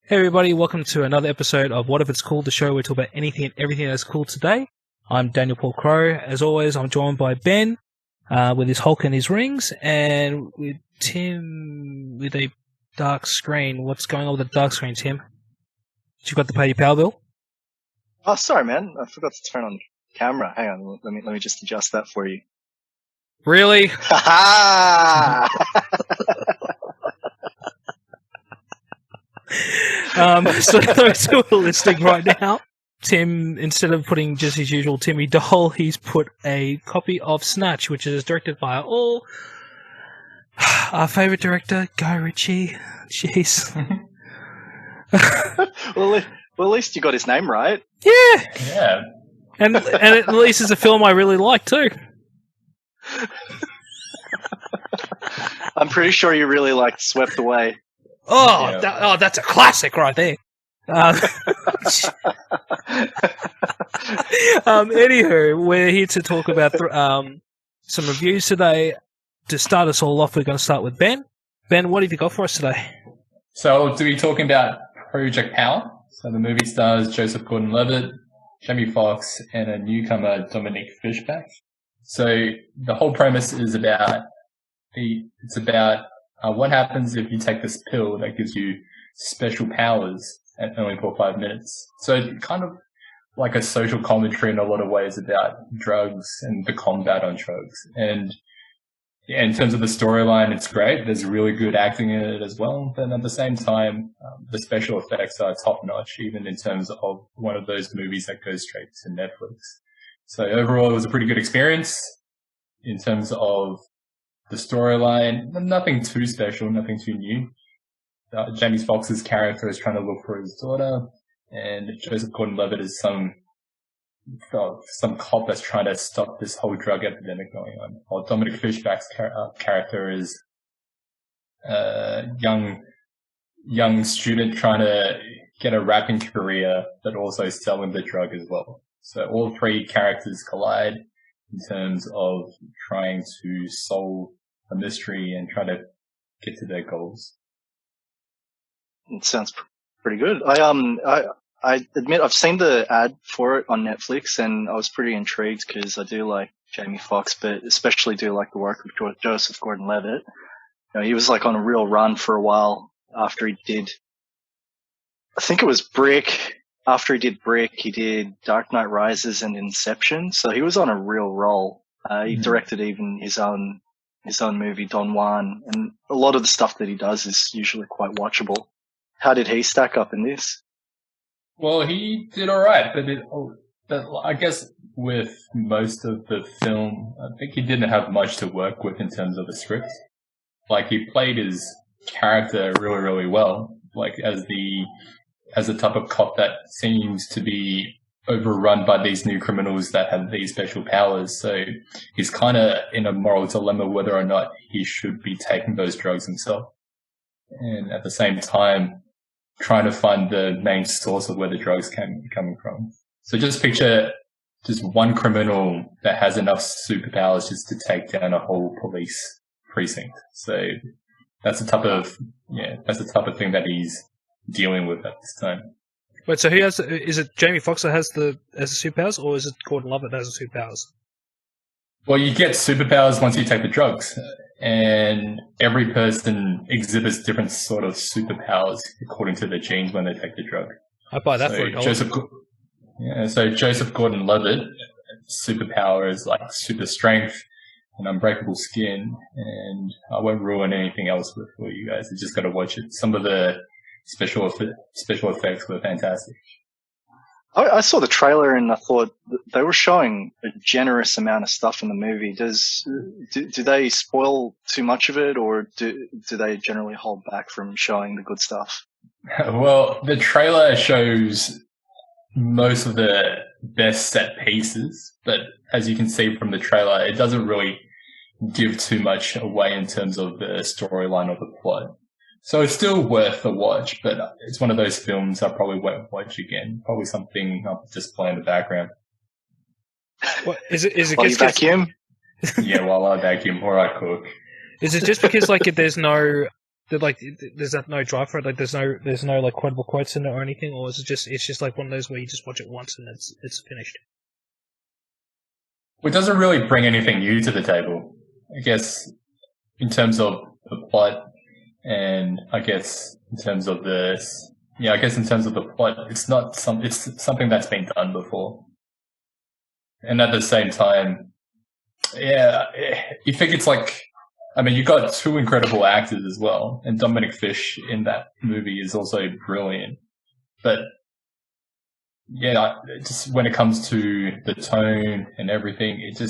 Hey everybody, welcome to another episode of What If It's Cool, the show where we talk about anything and everything that's cool today. I'm Daniel Paul Crow. As always, I'm joined by Ben with his Hulk and his rings, and with Tim with a dark screen. What's going on with the dark screen, Tim? You got to pay your power bill? Oh, sorry, man. I forgot to turn on the camera. Hang on, let me just adjust that for you. Really? Ha So those who are listening right now, Tim, instead of putting just his usual Timmy doll, he's put a copy of Snatch, which is directed by our favourite director, Guy Ritchie. Jeez. well, at least you got his name right. Yeah. And at least it's a film I really like too. I'm pretty sure you really liked Swept Away. Oh, yeah. That's a classic right there. Anywho, we're here to talk about some reviews today. To start us all off, we're going to start with Ben. Ben, what have you got for us today? So, to be talking about Project Power. So, the movie stars Joseph Gordon-Levitt, Jamie Foxx, and a newcomer, Dominique Fishback. So, the whole premise is about what happens if you take this pill that gives you special powers and only for 5 minutes. So kind of like a social commentary in a lot of ways about drugs and the combat on drugs. And yeah, in terms of the storyline, it's great. There's really good acting in it as well. But at the same time, the special effects are top notch, even in terms of one of those movies that goes straight to Netflix. So overall, it was a pretty good experience in terms of the storyline. Nothing too special, nothing too new. Jamie Foxx's character is trying to look for his daughter, and Joseph Gordon-Levitt is some cop that's trying to stop this whole drug epidemic going on. While Dominic Fishback's character is a young student trying to get a rapping career, but also selling the drug as well. So all three characters collide in terms of trying to solve a mystery and try to get to their goals. It sounds pretty good. I admit I've seen the ad for it on Netflix, and I was pretty intrigued because I do like Jamie Foxx, but especially do like the work of Joseph Gordon-Levitt. You know, he was like on a real run for a while after he did. I think it was Brick. After he did Brick, he did Dark Knight Rises and Inception. So he was on a real roll. He directed even his own movie, Don Juan, and a lot of the stuff that he does is usually quite watchable. How did he stack up in this? Well, he did alright, but I guess with most of the film, I think he didn't have much to work with in terms of the script. Like, he played his character really, really well, like as the type of cop that seems to be overrun by these new criminals that have these special powers. So he's kind of in a moral dilemma whether or not he should be taking those drugs himself. And at the same time, trying to find the main source of where the drugs came coming from. So just picture just one criminal that has enough superpowers just to take down a whole police precinct. So that's the type of thing that he's dealing with at this time. Wait, so is it Jamie Foxx that has the superpowers, or is it Gordon-Levitt that has the superpowers? Well, you get superpowers once you take the drugs, and every person exhibits different sort of superpowers according to their genes when they take the drug. I buy that for $1. So Joseph Gordon-Levitt, superpower is like super strength and unbreakable skin, and I won't ruin anything else for you guys. You just got to watch it. Some of the special effects were fantastic. I saw the trailer and I thought they were showing a generous amount of stuff in the movie. Do they spoil too much of it, or do they generally hold back from showing the good stuff? Well, the trailer shows most of the best set pieces, but as you can see from the trailer, it doesn't really give too much away in terms of the storyline or the plot. So it's still worth a watch, but it's one of those films I probably won't watch again. Probably something I'll just play in the background. What, is it while you vacuum? Yeah, while I vacuum or I cook. Is it just because like there's no there's no drive for it. Like, there's no like quotable quotes in it or anything, or is it's just like one of those where you just watch it once and it's finished. It doesn't really bring anything new to the table, I guess, in terms of the plot, and I guess in terms of the plot, it's something that's been done before, and at the same time, you think it's like, I mean, you got two incredible actors as well, and Dominic Fish in that movie is also brilliant, but just when it comes to the tone and everything, it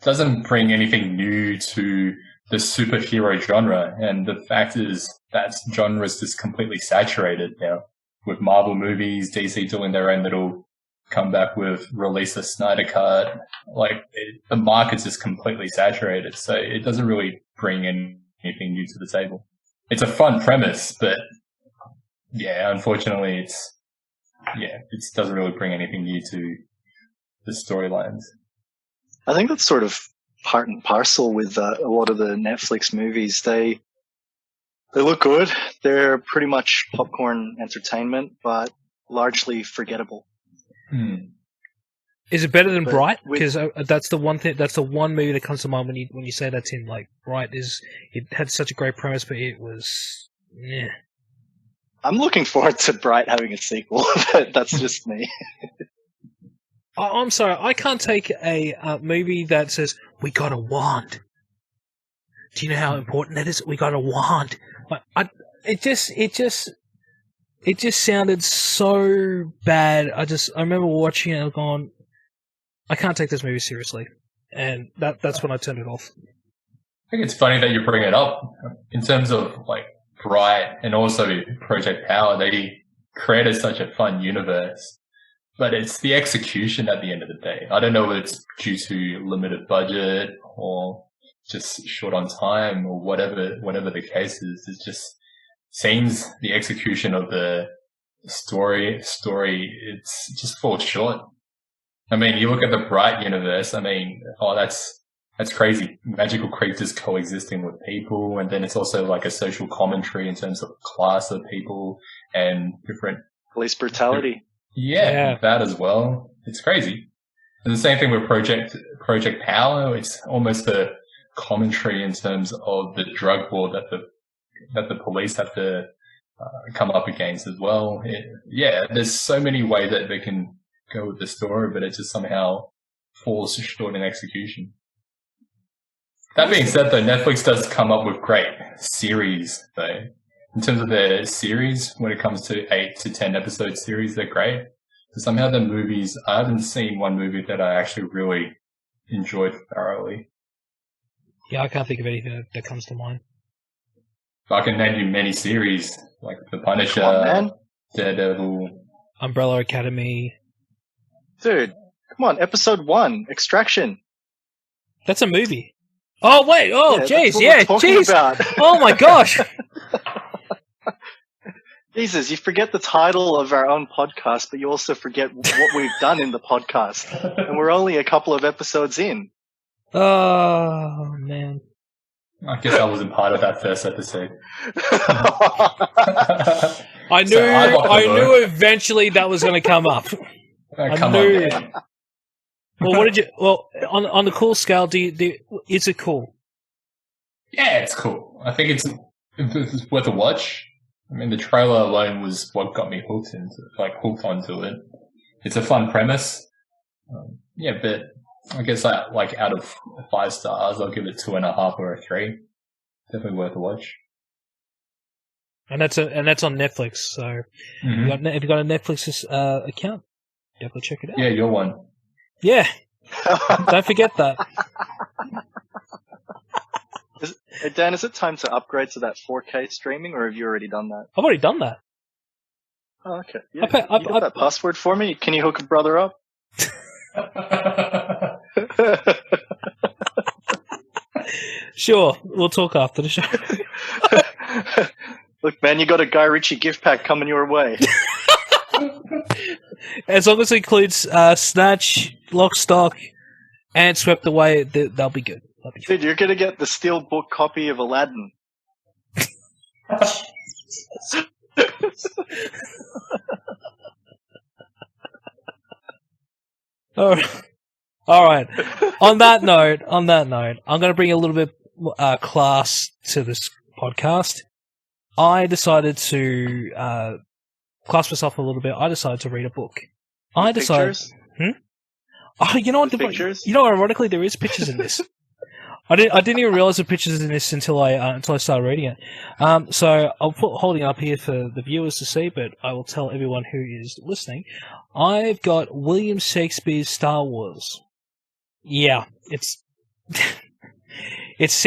doesn't bring anything new to the superhero genre. And the fact is that genre is just completely saturated now with Marvel movies, DC doing their own little comeback with release a Snyder Cut. The market's just completely saturated, so it doesn't really bring anything new to the table. It's a fun premise, but unfortunately, it doesn't really bring anything new to the storylines. I think that's sort of part and parcel with a lot of the Netflix movies. They look good. They're pretty much popcorn entertainment, but largely forgettable. Is it better than Bright? Because that's the one thing. That's the one movie that comes to mind when you say that, Tim. Like, Bright it had such a great premise, but it was. Yeah. I'm looking forward to Bright having a sequel, but that's just me. I'm sorry, I can't take a movie that says, we got a wand. Do you know how important that is? We got a wand. It just sounded so bad. I remember watching it and going, I can't take this movie seriously. And that's when I turned it off. I think it's funny that you bring it up in terms of like Bright and also Project Power. They created such a fun universe, but it's the execution at the end of the day. I don't know if it's due to limited budget or just short on time or whatever the case is. It just seems the execution of the story, it's just falls short. I mean, you look at the Bright universe, I mean, that's crazy. Magical creatures coexisting with people, and then it's also like a social commentary in terms of class of people and different police brutality. Yeah, that as well. It's crazy. And the same thing with Project Power. It's almost a commentary in terms of the drug war that the police have to come up against as well. There's so many ways that they can go with the story, but it just somehow falls short in execution. That being said, though, Netflix does come up with great series, though. In terms of their series, when it comes to 8 to 10 episode series, they're great. But somehow the movies, I haven't seen one movie that I actually really enjoyed thoroughly. Yeah, I can't think of anything that comes to mind. But I can name you many series, like The Punisher, Daredevil, Umbrella Academy. Dude, come on, episode 1, Extraction. That's a movie. Oh, wait. Oh, jeez. Yeah, jeez. Oh, my gosh. Jesus, you forget the title of our own podcast, but you also forget what we've done in the podcast. And we're only a couple of episodes in. Oh, man. I guess I wasn't part of that first episode. I knew eventually that was going to come up. Come on, man. Well, what did you? Well, on the cool scale, is it cool? Yeah, it's cool. I think it's worth a watch. I mean, the trailer alone was what got me hooked onto it. It's a fun premise. But I guess out of 5 stars, I'll give it 2.5 or a 3. Definitely worth a watch. And that's on Netflix. So, if you got a Netflix account, definitely check it out. Yeah, you're one. Yeah. Don't forget that. Dan, is it time to upgrade to that 4K streaming, or have you already done that? I've already done that. Oh, okay. Yeah. Can you get that password for me? Can you hook a brother up? Sure. We'll talk after the show. Look, man, you got a Guy Ritchie gift pack coming your way. As long as it includes Snatch, Lock, Stock, and Swept Away, they'll be good. Dude, you're going to get the steelbook copy of Aladdin. All right. On that note, I'm going to bring a little bit class to this podcast. I decided to class myself a little bit. I decided to read a book. I decided. Pictures? Oh, you know what? Pictures? You know, ironically, there is pictures in this. I didn't even realize the pictures in this until I started reading it. So I'll put holding it up here for the viewers to see, but I will tell everyone who is listening. I've got William Shakespeare's Star Wars. Yeah, it's it's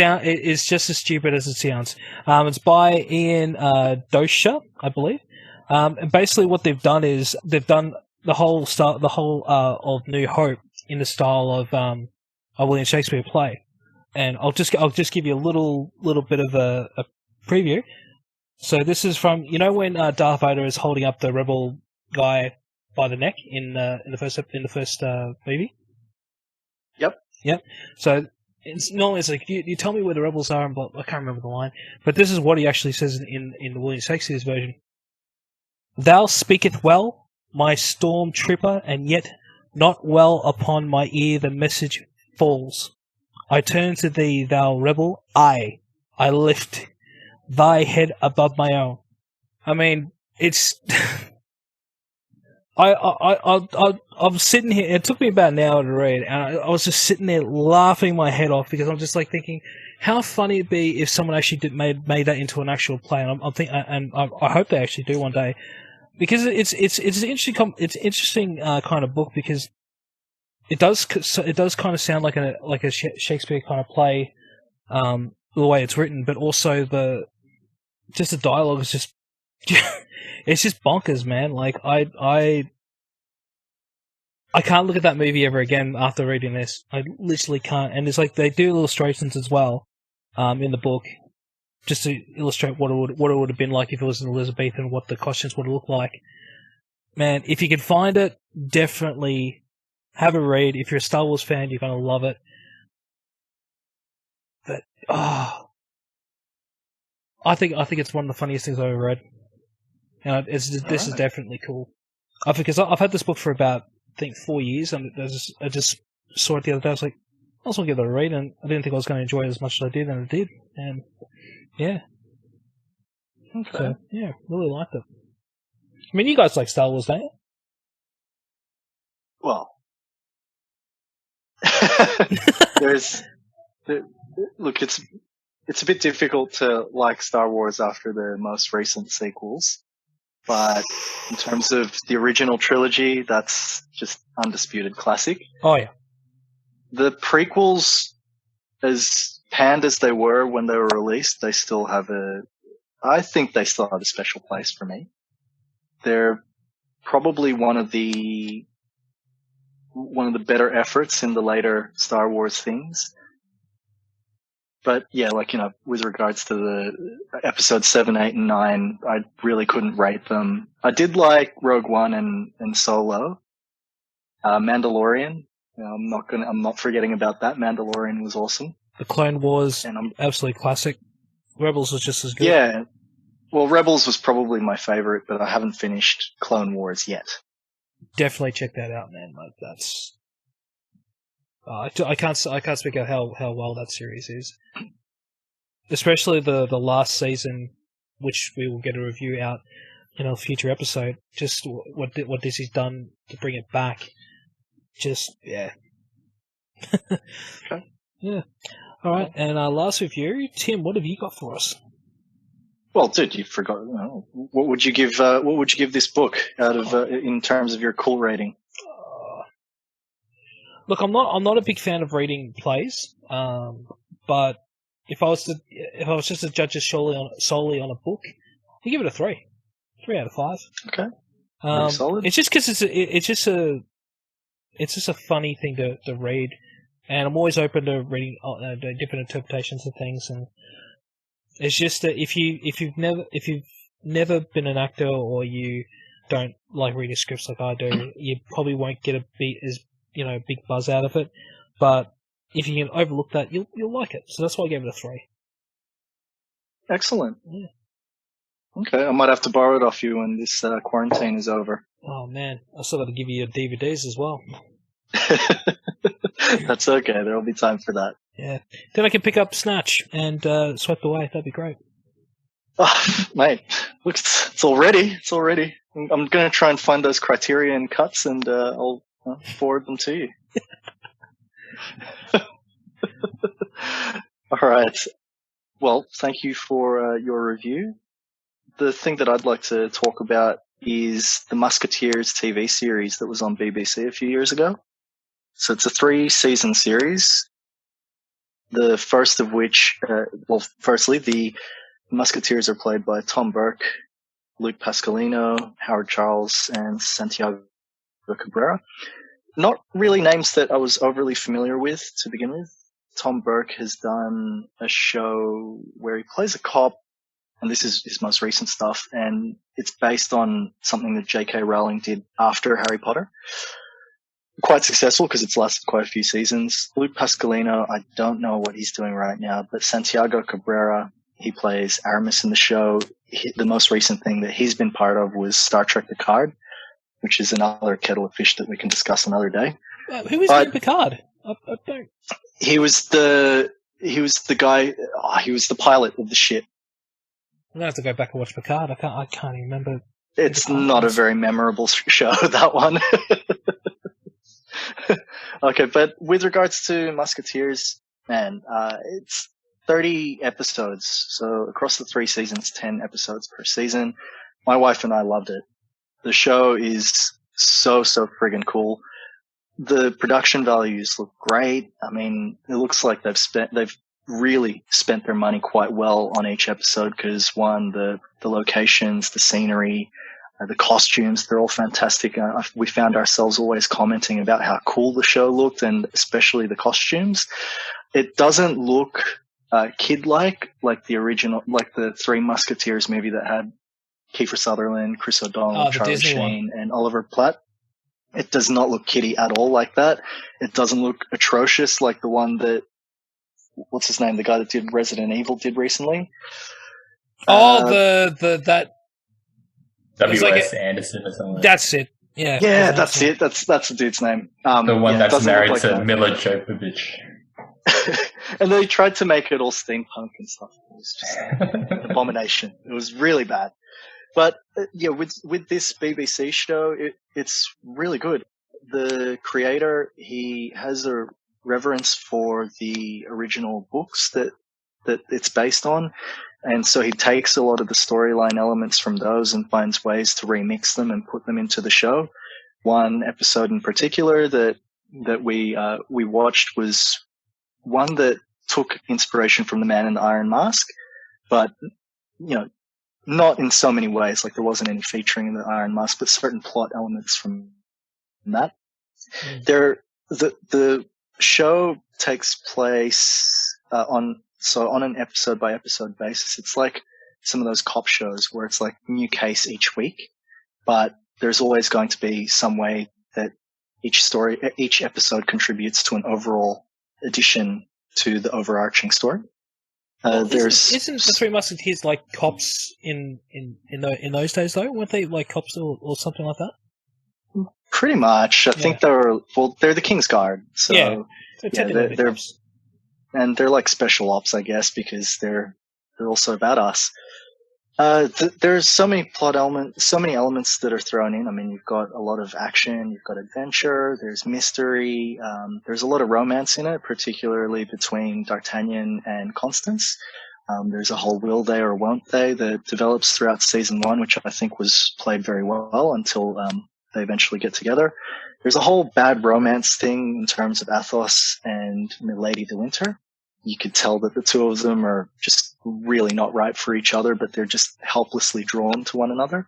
just as stupid as it sounds. It's by Ian Dosha, I believe. And basically, what they've done is they've done the whole of New Hope in the style of a William Shakespeare play. And I'll just give you a little bit of a preview. So this is from, you know, when Darth Vader is holding up the rebel guy by the neck in the first movie. Yep. So it's normally it's like you tell me where the rebels are, and I can't remember the line, but this is what he actually says in the William Shakespeare's version. Thou speaketh well, my storm trooper, and yet not well upon my ear the message falls. I turn to thee, thou rebel, I lift thy head above my own. I mean, it's. I'm sitting here. It took me about an hour to read, and I was just sitting there laughing my head off because I'm just like thinking, how funny it'd be if someone actually made that into an actual play. And I hope they actually do one day, because it's an interesting kind of book, because it does kind of sound like a Shakespeare kind of play, the way it's written, but also the dialogue is just it's just bonkers, man. Like I can't look at that movie ever again after reading this. I literally can't. And it's like they do illustrations as well, in the book, just to illustrate what it would have been like if it was an Elizabethan, what the costumes would look like. Man, if you can find it, definitely have a read. If you're a Star Wars fan, you're gonna love it. But I think it's one of the funniest things I've ever read. And this is definitely cool. Because I've had this book for about, I think, 4 years, and I just saw it the other day. I was like, I was going to give it a read, and I didn't think I was going to enjoy it as much as I did, and I did. And yeah. Okay. So, yeah, really liked it. I mean, you guys like Star Wars, don't you? Well, look, it's a bit difficult to like Star Wars after the most recent sequels, but in terms of the original trilogy, that's just undisputed classic. Oh yeah. The prequels, as panned as they were when they were released, I think they still have a special place for me. They're probably one of the better efforts in the later Star Wars things. But yeah, like, you know, with regards to the episodes 7, 8, and 9, I really couldn't rate them. I did like Rogue One and Solo. Mandalorian, you know, I'm not forgetting about that. Mandalorian was awesome. The Clone Wars, absolutely classic. Rebels was just as good. Yeah. Well, Rebels was probably my favorite, but I haven't finished Clone Wars yet. Definitely check that out, man. Like, that's. I can't speak of how well that series is, especially the last season, which we will get a review out in a future episode. Just what Disney's done to bring it back. Just yeah. Okay. Yeah. All right, and our last review, Tim. What have you got for us? Well, dude, you forgot. What would you give this book out of in terms of your cool rating? Look, I'm not a big fan of reading plays, but if I was just to judge it solely on a book, I give it a 3 out of 5. Okay, very solid. It's just because it's just a funny thing to read, and I'm always open to reading different interpretations of things, and it's just that if you've never been an actor, or you don't like reading scripts like I do, you probably won't get a big buzz out of it. But if you can overlook that, you'll like it. So that's why I gave it a 3. Excellent. Yeah. Okay, I might have to borrow it off you when this quarantine is over. Oh man, I still got to give you your DVDs as well. That's okay. There'll be time for that. Yeah. Then I can pick up Snatch and Swept Away. That'd be great. Oh, mate, look, it's already. It's already. I'm going to try and find those Criterion cuts, and I'll forward them to you. All right. Well, thank you for your review. The thing that I'd like to talk about is the Musketeers TV series that was on BBC a few years ago. So it's a 3-season series. The first of which, firstly, the Musketeers are played by Tom Burke, Luke Pasqualino, Howard Charles, and Santiago Cabrera. Not really names that I was overly familiar with to begin with. Tom Burke has done a show where he plays a cop, and this is his most recent stuff, and it's based on something that J.K. Rowling did after Harry Potter. Quite successful because it's lasted quite a few seasons. Luke Pasqualino, I don't know what he's doing right now, but Santiago Cabrera, he plays Aramis in the show. The most recent thing that he's been part of was Star Trek Picard, which is another kettle of fish that we can discuss another day. Who is in Picard? I don't. He was the guy. He was the pilot of the ship. I'm gonna have to go back and watch Picard. I can't even remember. It's not a very memorable show, that one. Okay, but with regards to Musketeers, man, it's 30 episodes. So across the 3 seasons, 10 episodes per season. My wife and I loved it. The show is so friggin' cool. The production values look great. I mean, it looks like they've really spent their money quite well on each episode because one, the locations, the scenery, the costumes, they're all fantastic. We found ourselves always commenting about how cool the show looked, and especially the costumes. It doesn't look kid-like, like the original, like the Three Musketeers movie that had Kiefer Sutherland, Chris O'Donnell, Charlie Disney Sheen, and Oliver Platt. It does not look kiddie at all like that. It doesn't look atrocious like the one that, what's his name, the guy that did Resident Evil did recently. That W.S. Anderson or something. That's it. Yeah. Yeah, that's it. That's the dude's name. The one that's married to that. Mila Jovovich. And they tried to make it all steampunk and stuff. It was just an abomination. It was really bad. But yeah, with this BBC show, it's really good. The creator, he has a reverence for the original books that it's based on, and so he takes a lot of the storyline elements from those and finds ways to remix them and put them into the show. One episode in particular that we watched was one that took inspiration from The Man in the Iron Mask, but not in so many ways. Like there wasn't any featuring in the Iron Mask, but certain plot elements from that. The show takes place on an episode by episode basis. It's like some of those cop shows where it's like new case each week, but there's always going to be some way that each episode contributes to an overall addition to the overarching story. Isn't the Three Musketeers like cops in those days though? Weren't they like cops or something like that? Pretty much. I think they're the King's Guard. So they're cops. And they're like special ops, I guess, because they're also badass. There's so many plot elements, so many elements that are thrown in. I mean, you've got a lot of action, you've got adventure, there's mystery, there's a lot of romance in it, particularly between D'Artagnan and Constance. There's a whole will they or won't they that develops throughout season 1, which I think was played very well until they eventually get together. There's a whole bad romance thing in terms of Athos and Milady de Winter. You could tell that the two of them are just really not right for each other, but they're just helplessly drawn to one another.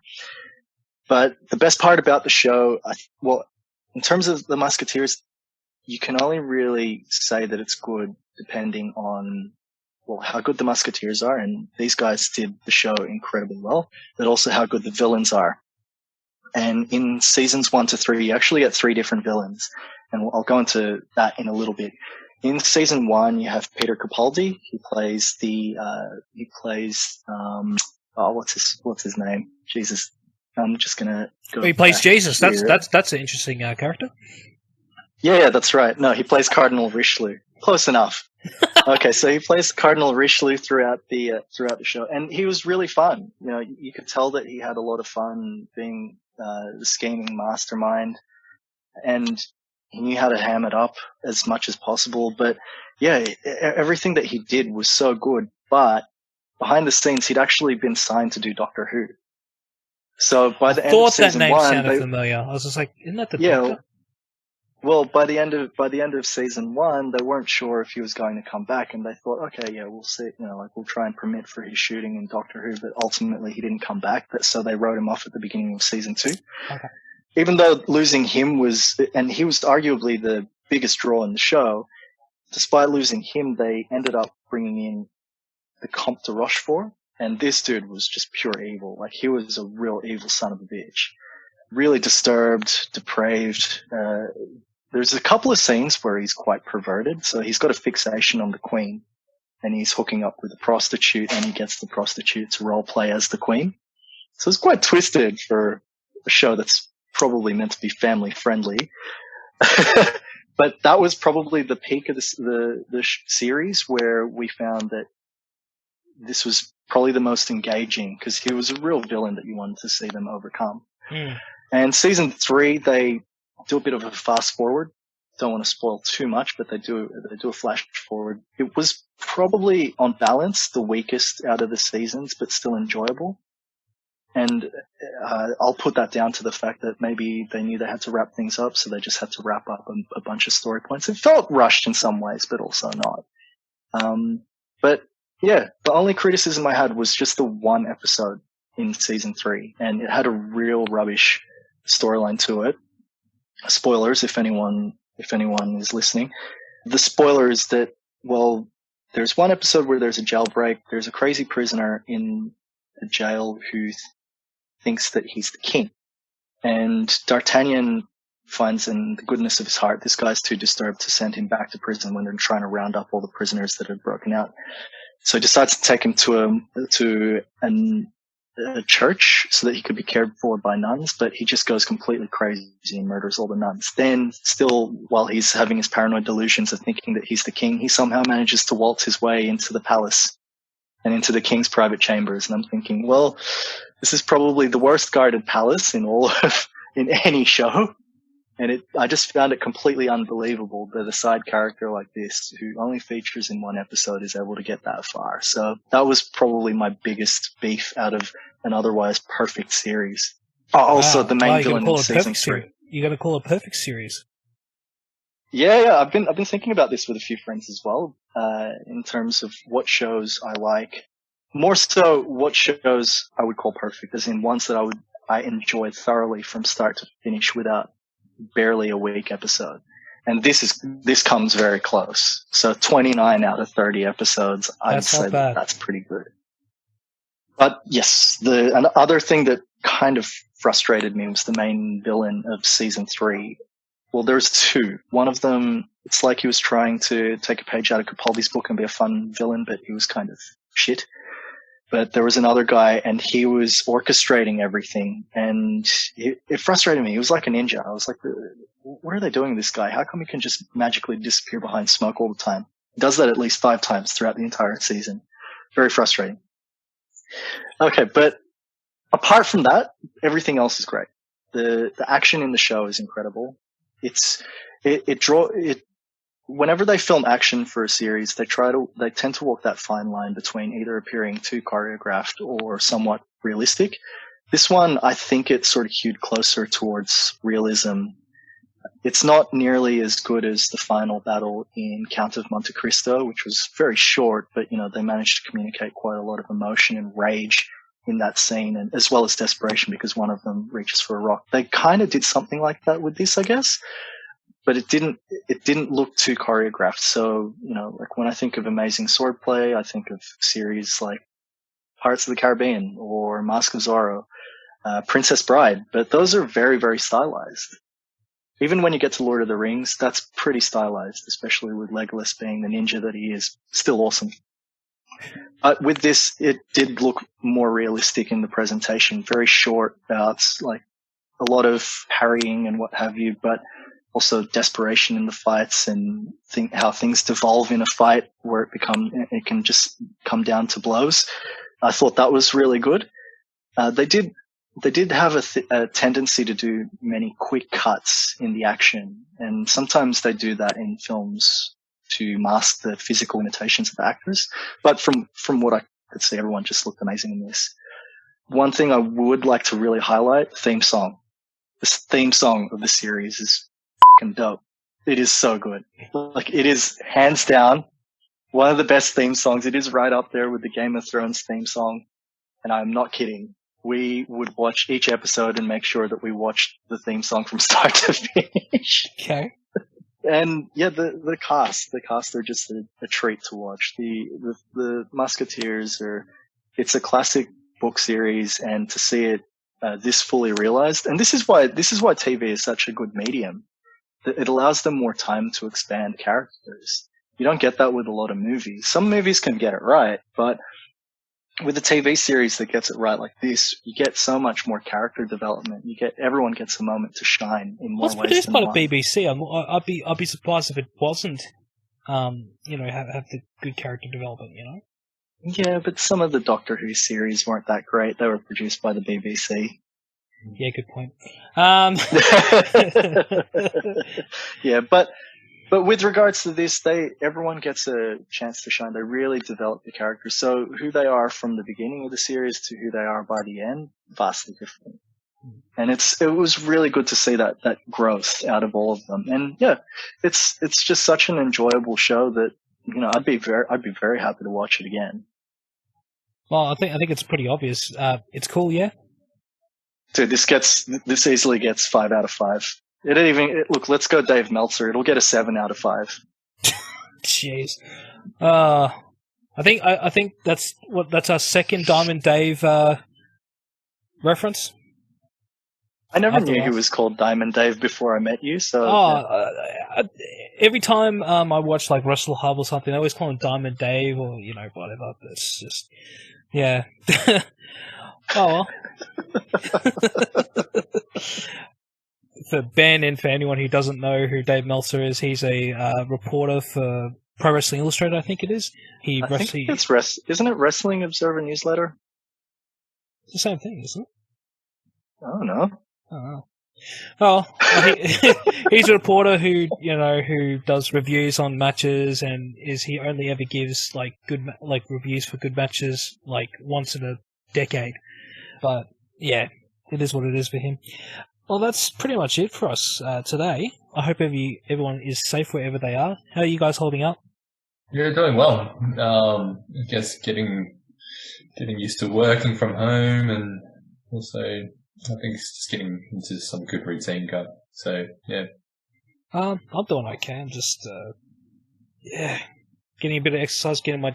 But the best part about the show, in terms of the Musketeers, you can only really say that it's good depending on, how good the Musketeers are, and these guys did the show incredibly well, but also how good the villains are. And in seasons 1 to 3, you actually get 3 different villains, and I'll go into that in a little bit. In season 1, you have Peter Capaldi. He plays what's his name? Jesus, I'm just gonna go. He plays back Jesus. here. That's an interesting character. Yeah, that's right. No, he plays Cardinal Richelieu. Close enough. Okay, so he plays Cardinal Richelieu throughout the show, and he was really fun. You know, you could tell that he had a lot of fun being the scheming mastermind, and he knew how to ham it up as much as possible. But yeah, everything that he did was so good. But behind the scenes, he'd actually been signed to do Doctor Who. So by the end of Thought that season name one, sounded familiar. I was just like, isn't that the yeah. Doctor? Well, by the end of season one, they weren't sure if he was going to come back, and they thought, okay, yeah, we'll see, you know, like we'll try and permit for his shooting in Doctor Who, but ultimately he didn't come back, so they wrote him off at the beginning of season 2. Okay. Even though losing him and he was arguably the biggest draw in the show, despite losing him, they ended up bringing in the Comte de Rochefort, and this dude was just pure evil. Like, he was a real evil son of a bitch. Really disturbed, depraved. There's a couple of scenes where he's quite perverted. So he's got a fixation on the Queen, and he's hooking up with a prostitute, and he gets the prostitute to role play as the Queen. So it's quite twisted for a show that's probably meant to be family friendly. But that was probably the peak of the series, where we found that this was probably the most engaging, because he was a real villain that you wanted to see them overcome. And season 3, they do a bit of a fast forward. Don't want to spoil too much, but they do a flash forward. It was probably on balance the weakest out of the seasons, but still enjoyable. And I'll put that down to the fact that maybe they knew they had to wrap things up, so they just had to wrap up a bunch of story points. It felt rushed in some ways, but also not. But yeah, the only criticism I had was just the one episode in season 3, and it had a real rubbish storyline to it. Spoilers, if anyone is listening. The spoiler is that, well, there's one episode where there's a jailbreak. There's a crazy prisoner in a jail who thinks that he's the king. And D'Artagnan finds in the goodness of his heart, this guy's too disturbed to send him back to prison when they're trying to round up all the prisoners that had broken out. So he decides to take him to a church so that he could be cared for by nuns, but he just goes completely crazy and murders all the nuns. Then, still, while he's having his paranoid delusions of thinking that he's the king, he somehow manages to waltz his way into the palace and into the king's private chambers. And I'm thinking, well, this is probably the worst guarded palace in any show. And I just found it completely unbelievable that a side character like this, who only features in one episode, is able to get that far. So that was probably my biggest beef out of an otherwise perfect series. Also, the main villain in season 3. You got to call it a perfect series. Yeah. I've been thinking about this with a few friends as well, in terms of what shows I like. More so, what shows I would call perfect, as in ones that I enjoyed thoroughly from start to finish without barely a weak episode. And this comes very close. So 29 out of 30 episodes, I'd say that's pretty good. But yes, the other thing that kind of frustrated me was the main villain of season 3. Well, there's 2. One of them, it's like he was trying to take a page out of Capaldi's book and be a fun villain, but he was kind of shit. But there was another guy, and he was orchestrating everything, and it frustrated me. He was like a ninja. I was like, what are they doing to this guy? How come he can just magically disappear behind smoke all the time? He does that at least 5 times throughout the entire season. Very frustrating. Okay, but apart from that, everything else is great. The action in the show is incredible. Whenever they film action for a series, they tend to walk that fine line between either appearing too choreographed or somewhat realistic. This one, I think it's sort of hewed closer towards realism. It's not nearly as good as the final battle in Count of Monte Cristo, which was very short, but they managed to communicate quite a lot of emotion and rage in that scene, and as well as desperation, because one of them reaches for a rock. They kind of did something like that with this, I guess. But it didn't look too choreographed. So, like when I think of amazing swordplay, I think of series like Pirates of the Caribbean or Mask of Zorro, Princess Bride, but those are very, very stylized. Even when you get to Lord of the Rings, that's pretty stylized, especially with Legolas being the ninja that he is. Still awesome. with this, it did look more realistic in the presentation. Very short bouts, like a lot of parrying and what have you, but also desperation in the fights and how things devolve in a fight where it can just come down to blows. I thought that was really good. They did have a tendency to do many quick cuts in the action, and sometimes they do that in films to mask the physical limitations of the actors. But from what I could see, everyone just looked amazing in this. One thing I would like to really highlight, theme song. This theme song of the series is fucking dope. It is so good. Like, it is hands down one of the best theme songs. It is right up there with the Game of Thrones theme song. And I'm not kidding. We would watch each episode and make sure that we watched the theme song from start to finish. Okay. And yeah, the cast are just a treat to watch. The Musketeers it's a classic book series, and to see it this fully realized, and this is why TV is such a good medium. It allows them more time to expand characters. You don't get that with a lot of movies. Some movies can get it right, but with a TV series that gets it right like this, you get so much more character development. Everyone gets a moment to shine in more ways than one. It's produced by the BBC. I'd be surprised if it wasn't, have the good character development, Yeah, but some of the Doctor Who series weren't that great. They were produced by the BBC. Yeah, good point. Yeah, but with regards to this, everyone gets a chance to shine. They really develop the characters. So who they are from the beginning of the series to who they are by the end, vastly different. And it was really good to see that growth out of all of them. And yeah, it's just such an enjoyable show that, I'd be very happy to watch it again. Well, I think it's pretty obvious. It's cool, yeah. Dude, this easily gets 5 out of 5. Look, let's go Dave Meltzer. It'll get a 7 out of 5. Jeez. I think that's our second Diamond Dave reference. I never knew he was called Diamond Dave before I met you. So every time I watch like Wrestle Hub or something, I always call him Diamond Dave or whatever. It's just oh well. For Ben and for anyone who doesn't know who Dave Meltzer is, he's a reporter for Pro Wrestling Illustrated, I think it is. Isn't it Wrestling Observer Newsletter? It's the same thing, isn't it? I don't know. Oh. Well, he's a reporter who does reviews on matches, and he only ever gives reviews for good matches once in a decade. But yeah, it is what it is for him. Well, that's pretty much it for us today. I hope everyone is safe wherever they are. How are you guys holding up? You're doing well. I guess getting used to working from home, and also I think it's just getting into some good routine going. So yeah. I'm doing okay. I'm just getting a bit of exercise, getting my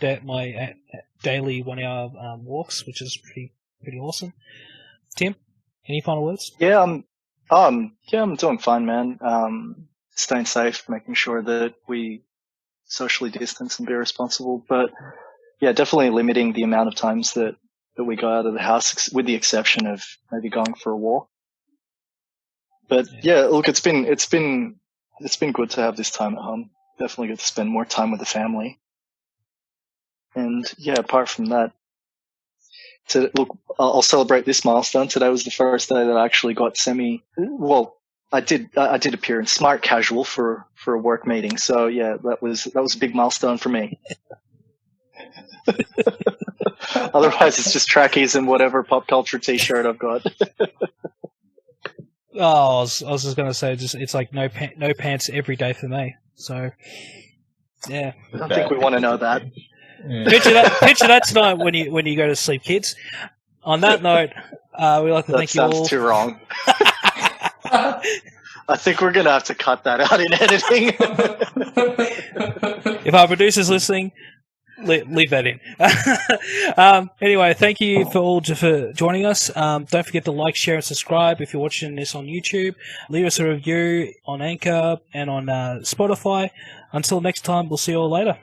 daily 1 hour walks, which is pretty awesome. Tim, any final words? Yeah, I'm doing fine, man. Staying safe, making sure that we socially distance and be responsible. But yeah, definitely limiting the amount of times that we go out of the house, with the exception of maybe going for a walk. But yeah, look, it's been good to have this time at home. Definitely good to spend more time with the family. And yeah, apart from that, I'll celebrate this milestone. Today was the first day that I actually got I did appear in smart casual for a work meeting. So yeah, that was a big milestone for me. Otherwise, it's just trackies and whatever pop culture T-shirt I've got. Oh, I was just gonna say, it's like no pants every day for me. So yeah, I don't think we want to know that. Yeah. Picture that tonight when you go to sleep, kids. On that note, we'd like to thank you all. That sounds too wrong. I think we're going to have to cut that out in editing. If our producer's listening, leave that in. Anyway, thank you for joining us. Don't forget to like, share, and subscribe if you're watching this on YouTube. Leave us a review on Anchor and on Spotify. Until next time, we'll see you all later.